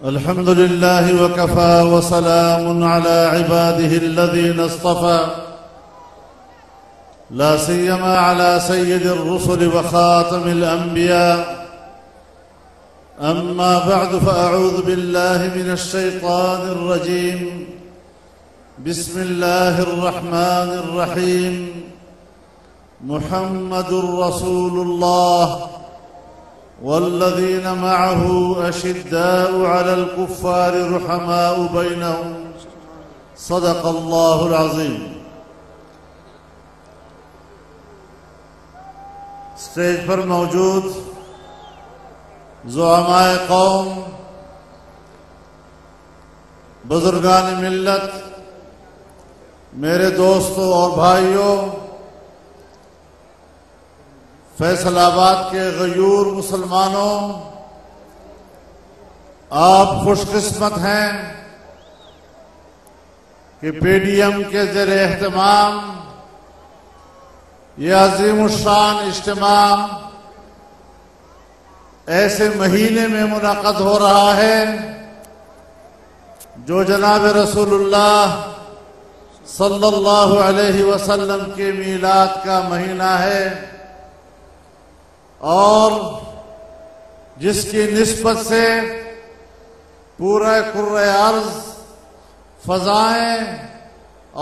الحمد لله وكفى وسلام على عباده الذين اصطفى لا سيما على سيد الرسل وخاتم الأنبياء. أما بعد فأعوذ بالله من الشيطان الرجيم. بسم الله الرحمن الرحيم. محمد رسول الله والذين معه أشداء على الكفار رحماء بينهم صدق الله العظيم. اسٹیج پر موجود زعماء قوم، بزرگان ملت، میرے دوستوں اور بھائیوں، فیصل آباد کے غیور مسلمانوں، آپ خوش قسمت ہیں کہ پی ڈی ایم کے زیر اہتمام یہ عظیم الشان اجتماع ایسے مہینے میں منعقد ہو رہا ہے جو جناب رسول اللہ صلی اللہ علیہ وسلم کے میلاد کا مہینہ ہے، اور جس کی نسبت سے پورا کرۂ ارض، فضائیں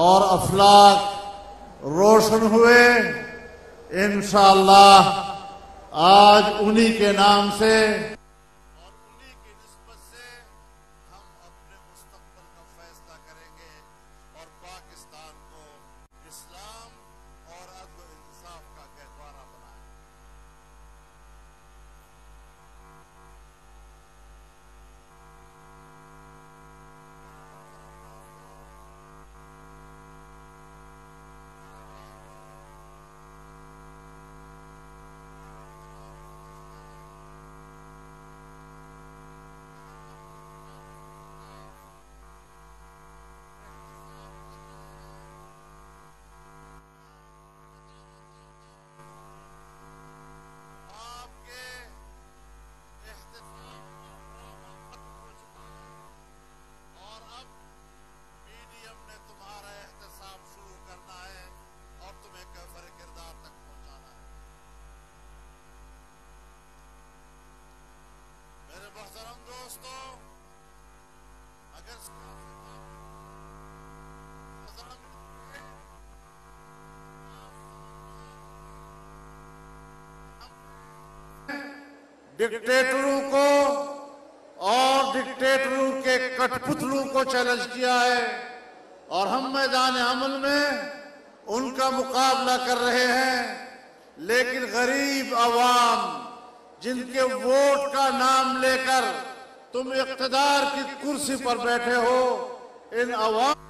اور افلاک روشن ہوئے. انشاءاللہ آج انہی کے نام سے اور انہی کی نسبت سے ہم اپنے مستقبل کا فیصلہ کریں گے اور پاکستان کو اسلام اور عدل و انصاف کا گہوارہ بنائیں. ڈکٹیٹروں کو اور ڈکٹیٹروں کے کٹ پتلوں کو چیلنج کیا ہے، اور ہم میدان عمل میں ان کا مقابلہ کر رہے ہیں. لیکن غریب عوام جن کے ووٹ کا نام لے کر تم اقتدار کی کرسی پر بیٹھے ہو، ان عوام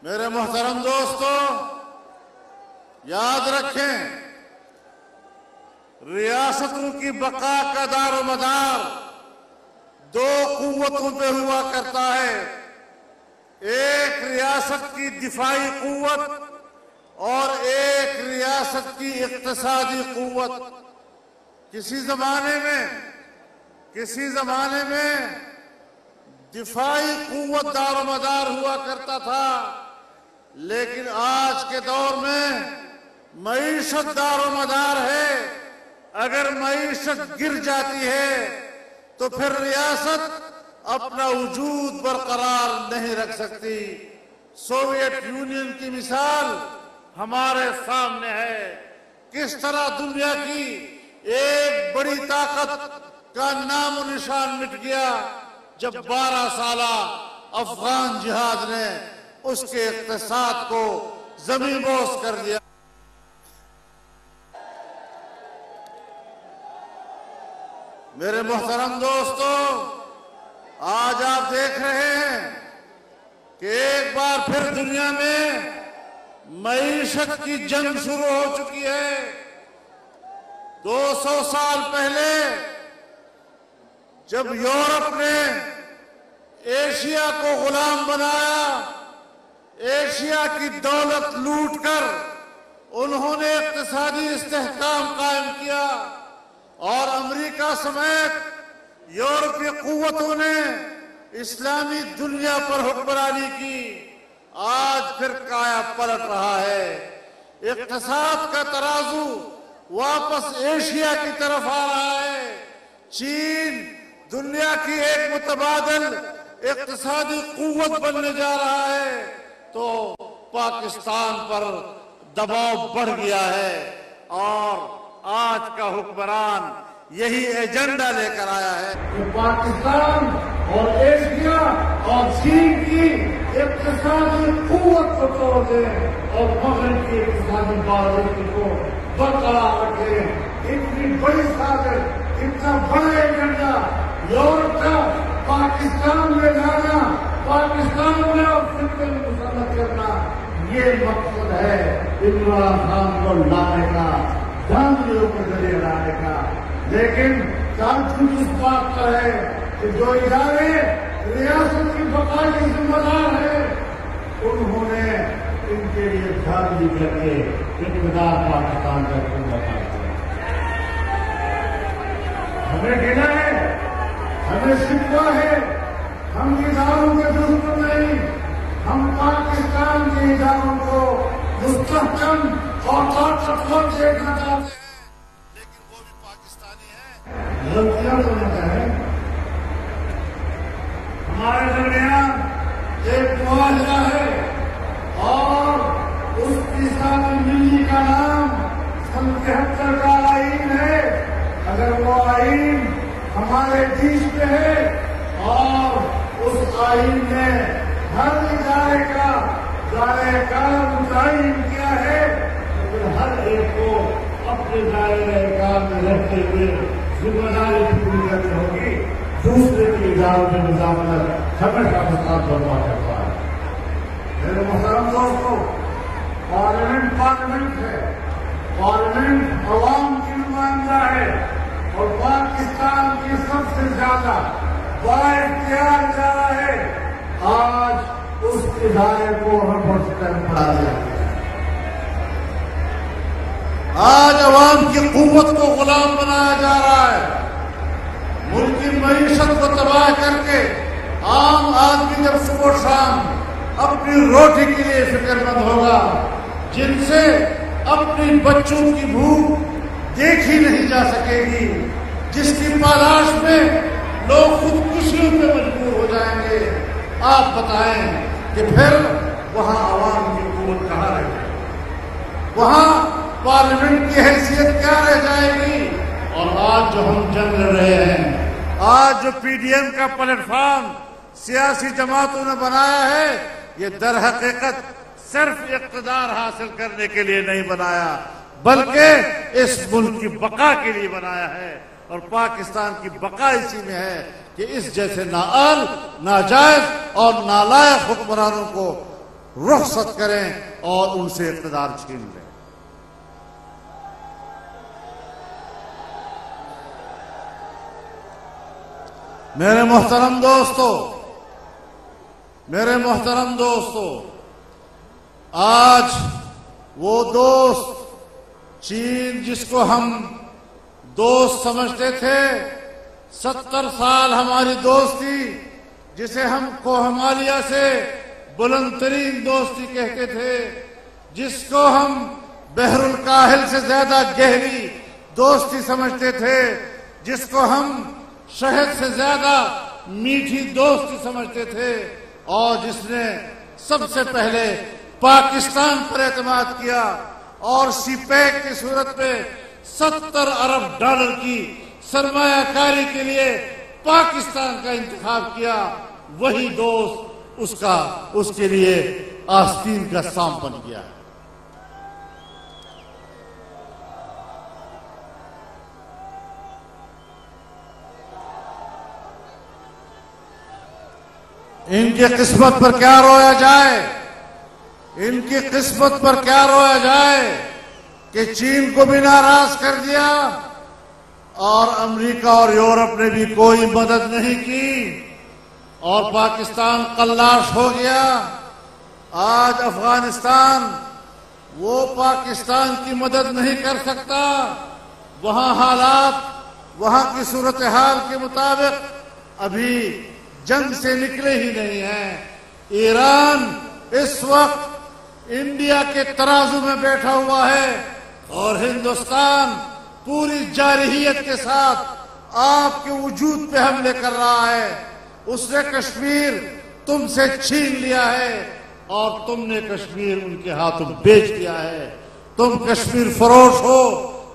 میرے محترم دوستو، یاد رکھیں، ریاستوں کی بقا کا دار و مدار دو قوتوں پہ ہوا کرتا ہے. ایک ریاست کی دفاعی قوت اور ایک ریاست کی اقتصادی قوت. کسی زمانے میں دفاعی قوت دار و مدار ہوا کرتا تھا، لیکن آج کے دور میں معیشت دار و مدار ہے. اگر معیشت گر جاتی ہے تو پھر ریاست اپنا وجود برقرار نہیں رکھ سکتی. سوویت یونین کی مثال ہمارے سامنے ہے. کس طرح دنیا کی ایک بڑی طاقت کا نام و نشان مٹ گیا جب 12 سالہ افغان جہاد نے اس کے اقتصاد کو زمین بوس کر دیا۔ میرے محترم دوستو، آج آپ دیکھ رہے ہیں کہ ایک بار پھر دنیا میں معیشت کی جنگ شروع ہو چکی ہے۔ 200 سال پہلے جب یورپ نے ایشیا کو غلام بنایا، ایشیا کی دولت لوٹ کر انہوں نے اقتصادی استحکام قائم کیا، اور امریکہ سمیت یورپی قوتوں نے اسلامی دنیا پر حکمرانی کی۔ آج پھر کایا پلٹ رہا ہے، اقتصاد کا ترازو واپس ایشیا کی طرف آ رہا ہے۔ چین دنیا کی ایک متبادل اقتصادی قوت بننے جا رہا ہے، تو پاکستان پر دباؤ بڑھ گیا ہے، اور آج کا حکمران یہی ایجنڈا لے کر آیا ہے کہ پاکستان اور ایشیا اور چین کی اقتصادی قوت کو توڑ دیں اور مغرب کی اقتصادی بازوقت کو برقرار رکھیں۔ اتنی بڑی سازش، اتنا بڑا ایجنڈا یورپ کا پاکستان میں لانا، پاکستان میں اور خطے میں مسلط کرنا، یہ مقصد ہے عمران خان کو لانے کا، جانبیوں کو ذریعے لانے کا۔ لیکن تعجب اس بات کا ہے کہ جو ادارے ریاست کی بقا کی ذمہ دار ہیں، انہوں نے ان کے لیے جھاڑی کر کے اقتدار پاکستان کا بتا دیا۔ ہمیں گنا ہے، ہمیں شکوہ ہے، ہم اداروں کے دشمن نہیں، ہم پاکستان کے اداروں کو مستحکم اور طاقتور دیکھنا چاہتے ہیں، لیکن وہ بھی پاکستانی ہیں۔ غلطیاں تو نہ ہے۔ ہمارے درمیان ایک معاہدہ ہے، اور اس کی ساتھ ملی کا نام سن 73 کا آئین ہے۔ اگر وہ آئین ہمارے بیچ میں ہے اور اس آئین میں ہر ادارے کا دائرہ کار متعین کیا ہے، تو ہر ایک کو اپنے دائرہ کار میں رہتے ہوئے ذمہ داری پوری کرنی ہوگی۔ دوسرے کے اداروں میں مداخلت ہمیشہ فساد برپا کرتا ہے۔ میرے محترم دوستو، پارلیمنٹ ہے، پارلیمنٹ عوام کی نمائندہ ہے، اور پاکستان کی سب سے زیادہ بااختیار ادارہ ہے۔ آج اس ادارے کو رپورٹ کر پڑا دیا۔ آج عوام کی قوت کو غلام بنایا جا رہا ہے۔ ملک کی معیشت کو تباہ کر کے عام آدمی جب صبح و شام اپنی روٹی کے لیے فکر مند ہوگا، جن سے اپنی بچوں کی بھوک دیکھی نہیں جا سکے گی، جس کی پالاش میں لوگ خودکشیوں پہ مجبور ہو جائیں گے، آپ بتائیں کہ پھر وہاں عوام کی قوت کہاں رہے گی؟ وہاں پارلیمنٹ کی حیثیت کیا رہ جائے گی؟ اور آج جو ہم جنگ لڑ رہے ہیں، آج جو پی ڈی ایم کا پلیٹ فارم سیاسی جماعتوں نے بنایا ہے، یہ در حقیقت صرف اقتدار حاصل کرنے کے لیے نہیں بنایا، بلکہ اس ملک کی بقا کے لیے بنایا ہے۔ اور پاکستان کی بقا اسی میں ہے کہ اس جیسے نااہل، ناجائز اور نالائق حکمرانوں کو رخصت کریں اور ان سے اقتدار چھین لیں۔ میرے محترم دوستو، آج وہ دوست چین جس کو ہم دوست سمجھتے تھے، 70 سال ہماری دوستی، جسے ہم کوہمالیہ سے بلند ترین دوستی کہتے تھے، جس کو ہم بحر الکاہل سے زیادہ گہری دوستی سمجھتے تھے، جس کو ہم شہد سے زیادہ میٹھی دوستی سمجھتے تھے، اور جس نے سب سے پہلے پاکستان پر اعتماد کیا اور سی پیک کی صورت میں 70 ارب ڈالر کی سرمایہ کاری کے لیے پاکستان کا انتخاب کیا، وہی دوست اس کے لیے آستین کا سانپ بن گیا ہے۔ ان کی قسمت پر کیا رویا جائے، ان کی قسمت پر کیا رویا جائے کہ چین کو بھی ناراض کر دیا اور امریکہ اور یورپ نے بھی کوئی مدد نہیں کی اور پاکستان قلاش ہو گیا۔ آج افغانستان وہ پاکستان کی مدد نہیں کر سکتا، وہاں حالات، وہاں کی صورتحال کے مطابق ابھی جنگ سے نکلے ہی نہیں ہیں۔ ایران اس وقت انڈیا کے ترازو میں بیٹھا ہوا ہے اور ہندوستان پوری جارحیت کے ساتھ آپ کے وجود پہ حملے کر رہا ہے۔ اس نے کشمیر تم سے چھین لیا ہے اور تم نے کشمیر ان کے ہاتھوں بیچ دیا ہے۔ تم کشمیر فروش ہو،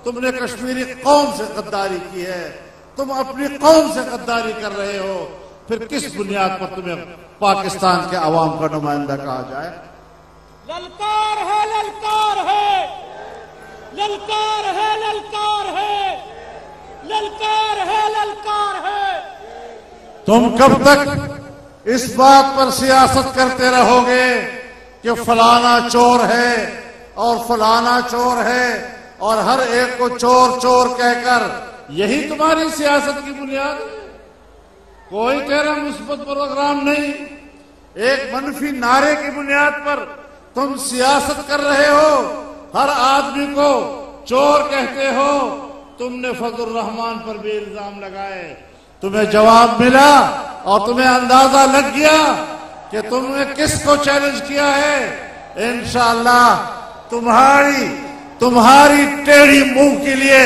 تم نے کشمیری قوم سے غداری کی ہے، تم اپنی قوم سے غداری کر رہے ہو، پھر کس بنیاد پر تمہیں پاکستان کے عوام کا نمائندہ کہا جائے؟ للکار ہے، للکار ہے، للکار ہے، للکار ہے، للکار ہے، للکار ہے۔ تم کب تک اس بات پر سیاست کرتے رہو گے کہ فلانا چور ہے اور فلانا چور ہے اور ہر ایک کو چور چور کہہ کر یہی تمہاری سیاست کی بنیاد ہے؟ کوئی تیرا مثبت پروگرام نہیں، ایک منفی نعرے کی بنیاد پر تم سیاست کر رہے ہو، ہر آدمی کو چور کہتے ہو۔ تم نے فضل الرحمان پر بھی الزام لگائے، تمہیں جواب ملا اور تمہیں اندازہ لگ گیا کہ تم نے کس کو چیلنج کیا ہے۔ انشاءاللہ تمہاری ٹیڑھی منہ کے لیے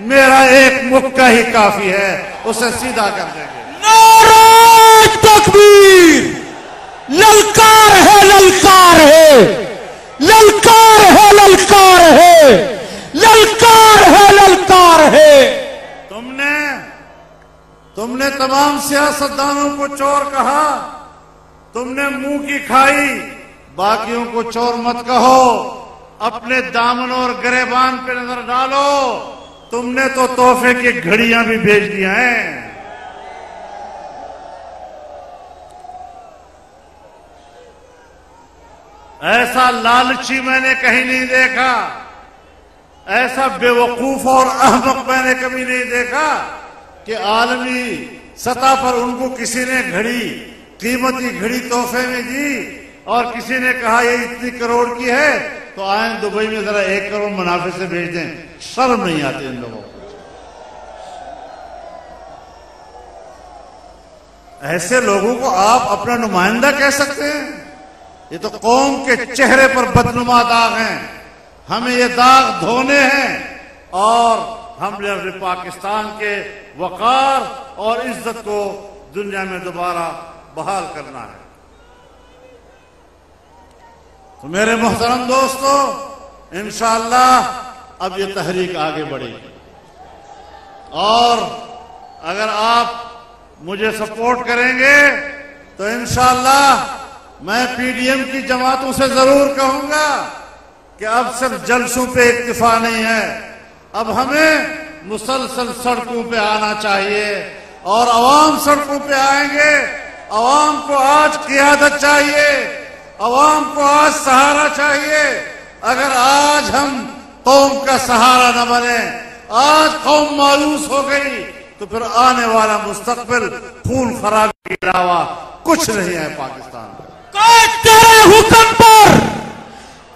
میرا ایک مکہ ہی کافی ہے، اسے سیدھا کر دیں گے۔ نعرہ تکبیر! للکار ہے، للکار ہے، للکار ہے، للکار ہے، للکار ہے، للکار ہے۔ تم نے تمام سیاستدانوں کو چور کہا، تم نے منہ کی کھائی، باقیوں کو چور مت کہو، اپنے دامن اور گریبان پہ نظر ڈالو۔ تم نے تو تحفے کی گھڑیاں بھی بھیج دیا ہیں۔ ایسا لالچی میں نے کہیں نہیں دیکھا، ایسا بے وقوف اور احمق میں نے کبھی نہیں دیکھا کہ عالمی سطح پر ان کو کسی نے گھڑی، قیمتی گھڑی تحفے میں دی اور کسی نے کہا یہ اتنی کروڑ کی ہے تو آئیں دبئی میں ذرا 1 کروڑ منافع سے بھیج دیں۔ شرم نہیں آتی ان لوگوں کو؟ ایسے لوگوں کو آپ اپنا نمائندہ کہہ سکتے ہیں؟ یہ تو قوم کے چہرے پر بدنما داغ ہیں، ہمیں یہ داغ دھونے ہیں اور ہم نے اپنے پاکستان کے وقار اور عزت کو دنیا میں دوبارہ بحال کرنا ہے۔ تو میرے محترم دوستو، انشاءاللہ اب یہ تحریک آگے بڑھے گی اور اگر آپ مجھے سپورٹ کریں گے تو انشاءاللہ میں پی ڈی ایم کی جماعتوں سے ضرور کہوں گا کہ اب صرف جلسوں پہ اکتفا نہیں ہے، اب ہمیں مسلسل سڑکوں پہ آنا چاہیے اور عوام سڑکوں پہ آئیں گے۔ عوام کو آج قیادت چاہیے، عوام کو آج سہارا چاہیے۔ اگر آج ہم قوم کا سہارا نہ بنے، آج قوم مایوس ہو گئی تو پھر آنے والا مستقبل خون خرابی کے علاوہ کچھ نہیں ہے پاکستان میں۔ قائد تیرے حکم پر،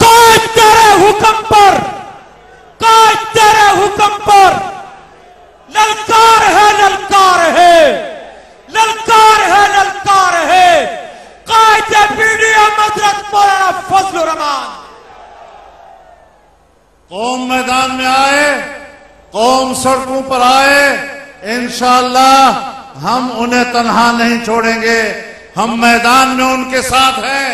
قائد تیرے حکم پر، قائد تیرے حکم پر، للکار ہے، للکار ہے، للکار ہے، للکار ہے۔ قائد پی ڈی ایم حضرت مولانا فضل الرحمان۔ قوم میدان میں آئے، قوم سڑکوں پر آئے، انشاءاللہ ہم انہیں تنہا نہیں چھوڑیں گے۔ ہم میدان میں ان کے ساتھ ہیں،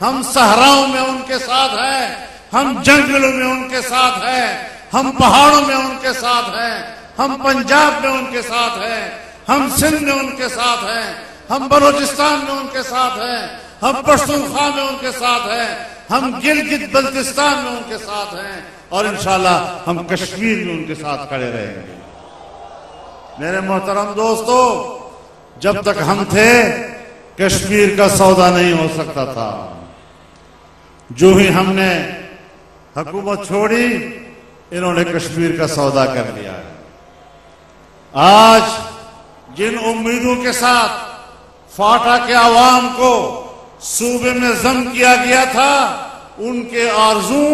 ہم صحراؤں میں ان کے ساتھ ہیں، ہم جنگلوں میں ان کے ساتھ ہیں، ہم پہاڑوں میں ان کے ساتھ ہیں، ہم پنجاب میں ان کے ساتھ ہیں، ہم سندھ میں ان کے ساتھ ہیں، ہم بلوچستان میں ان کے ساتھ ہیں، ہم پشتونخوا میں ان کے ساتھ ہیں، ہم گلگت بلتستان میں ان کے ساتھ ہیں، اور انشاءاللہ ہم کشمیر میں ان کے ساتھ کھڑے رہیں گے۔ میرے محترم دوستو، جب تک ہم تھے کشمیر کا سودا نہیں ہو سکتا تھا، جو ہی ہم نے حکومت چھوڑی انہوں نے کشمیر کا سودا کر لیا ہے۔ آج جن امیدوں کے ساتھ فاٹا کے عوام کو صوبے میں ضم کیا گیا تھا، ان کے آرزوں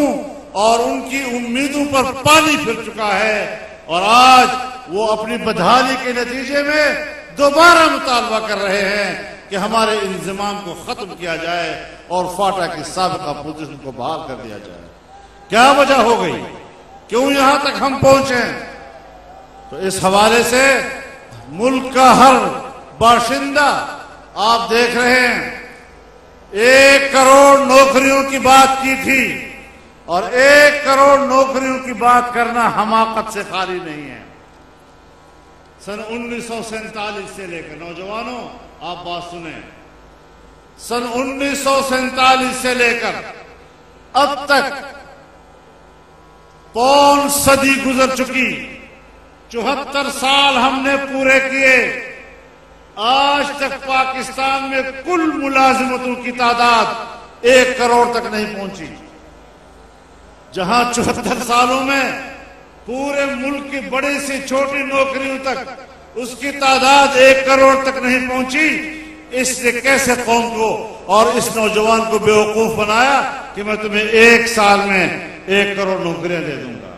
اور ان کی امیدوں پر پانی پھر چکا ہے، اور آج وہ اپنی بدحالی کے نتیجے میں دوبارہ مطالبہ کر رہے ہیں کہ ہمارے انضمام کو ختم کیا جائے اور فاٹا کی سابقہ پوزیشن کو بحال کر دیا جائے۔ کیا وجہ ہو گئی؟ کیوں یہاں تک ہم پہنچے؟ تو اس حوالے سے ملک کا ہر باشندہ آپ دیکھ رہے ہیں، 1 کروڑ نوکریوں کی بات کی تھی، اور 1 کروڑ نوکریوں کی بات کرنا حماقت سے خالی نہیں ہے۔ سن 1947 سے لے کر، نوجوانوں آپ بات سنیں، سن 1947 سے لے کر اب تک 5 صدی گزر چکی، 74 سال ہم نے پورے کیے، آج تک پاکستان میں کل ملازمتوں کی تعداد 1 کروڑ تک نہیں پہنچی، جہاں 74 سالوں میں پورے ملک کی بڑی سے چھوٹی نوکریوں تک اس کی تعداد 1 کروڑ تک نہیں پہنچی۔ اس نے کیسے قوم کو اور اس نوجوان کو بیوقوف بنایا کہ میں تمہیں 1 سال میں 1 کروڑ نوکریاں دے دوں گا،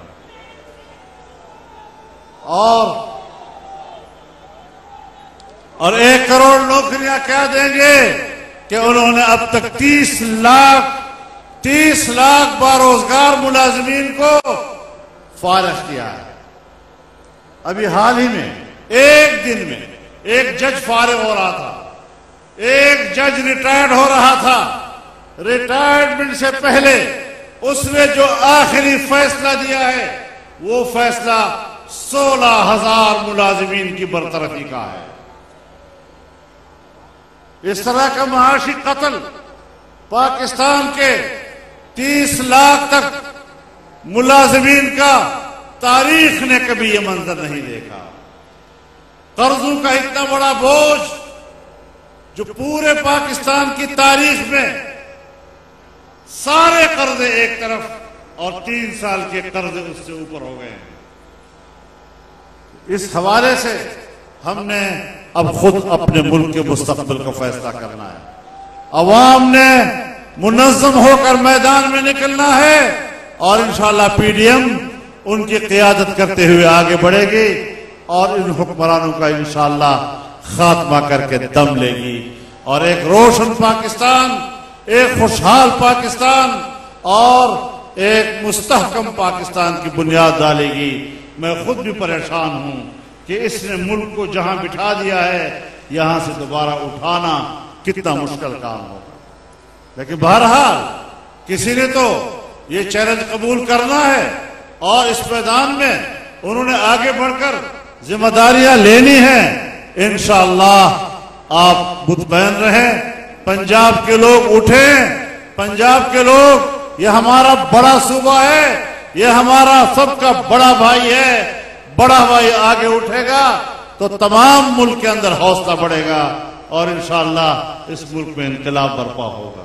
اور 1 کروڑ نوکریاں کیا دیں گے کہ انہوں نے اب تک 30 لاکھ باروزگار ملازمین کو فارغ کیا ہے۔ ابھی حال ہی میں 1 دن میں ایک جج فارغ ہو رہا تھا، ایک جج ریٹائرڈ ہو رہا تھا، ریٹائرمنٹ سے پہلے اس نے جو آخری فیصلہ دیا ہے وہ فیصلہ 16,000 ملازمین کی برطرفی کا ہے۔ اس طرح کا معاشی قتل پاکستان کے 30 لاکھ تک ملازمین کا تاریخ نے کبھی یہ منظر نہیں دیکھا۔ قرضوں کا اتنا بڑا بوجھ جو پورے پاکستان کی تاریخ میں سارے قرضے ایک طرف اور 3 سال کے قرضے اس سے اوپر ہو گئے ہیں۔ اس حوالے سے ہم نے اب خود اپنے ملک کے مستقبل کا فیصلہ کرنا ہے۔ عوام نے منظم ہو کر میدان میں نکلنا ہے، اور انشاءاللہ پی ڈی ایم ان کی قیادت کرتے ہوئے آگے بڑھے گی، اور ان حکمرانوں کا انشاءاللہ خاتمہ کر کے دم لے گی، اور ایک روشن پاکستان، ایک خوشحال پاکستان اور ایک مستحکم پاکستان کی بنیاد ڈالے گی۔ میں خود بھی پریشان ہوں کہ اس نے ملک کو جہاں بٹھا دیا ہے یہاں سے دوبارہ اٹھانا کتنا مشکل کام ہوگا، لیکن بہرحال کسی نے تو یہ چیلنج قبول کرنا ہے، اور اس میدان میں انہوں نے آگے بڑھ کر ذمہ داریاں لینی ہیں۔ انشاءاللہ آپ مطمئن رہیں، پنجاب کے لوگ اٹھیں، پنجاب کے لوگ، یہ ہمارا بڑا صوبہ ہے، یہ ہمارا سب کا بڑا بھائی ہے، بڑا بھائی آگے اٹھے گا تو تمام ملک کے اندر حوصلہ بڑھے گا، اور انشاءاللہ اس ملک میں انقلاب برپا ہوگا۔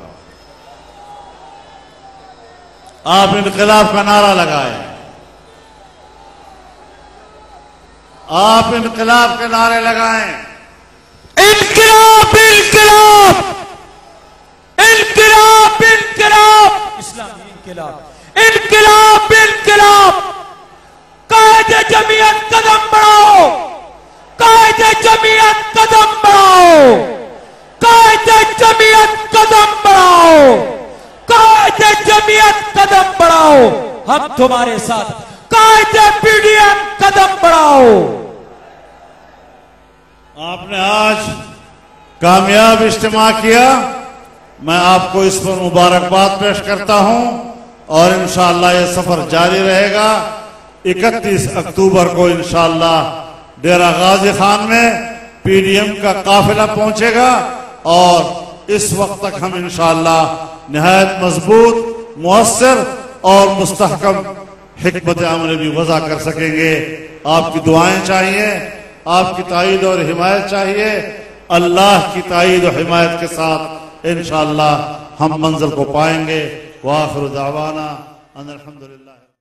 آپ انقلاب کا نعرہ لگائیں، آپ انقلاب کے نعرے لگائیں، انقلاب انقلاب انقلاب انقلاب، اسلامی انقلاب، انقلاب انقلاب، قائد جمعیت قدم بڑھاؤ، قائد جمعیت قدم بڑھاؤ، قائد جمعیت قدم بڑھاؤ، قائد جمعیت قدم بڑھاؤ، ہم تمہارے ساتھ، قائد پی ڈی ایم قدم بڑھاؤ۔ آپ نے آج کامیاب اجتماع کیا، میں آپ کو اس پر مبارکباد پیش کرتا ہوں، اور انشاءاللہ یہ سفر جاری رہے گا۔ 31 اکتوبر کو انشاءاللہ ڈیرہ غازی خان میں پی ڈی ایم کا قافلہ پہنچے گا، اور اس وقت تک ہم انشاءاللہ نہایت مضبوط، مؤثر اور مستحکم حکمت عمل بھی وضع کر سکیں گے۔ آپ کی دعائیں چاہیے، آپ کی تائید اور حمایت چاہیے۔ اللہ کی تائید و حمایت کے ساتھ انشاءاللہ ہم منزل کو پائیں گے۔ وآخر دعوانا ان الحمدللہ۔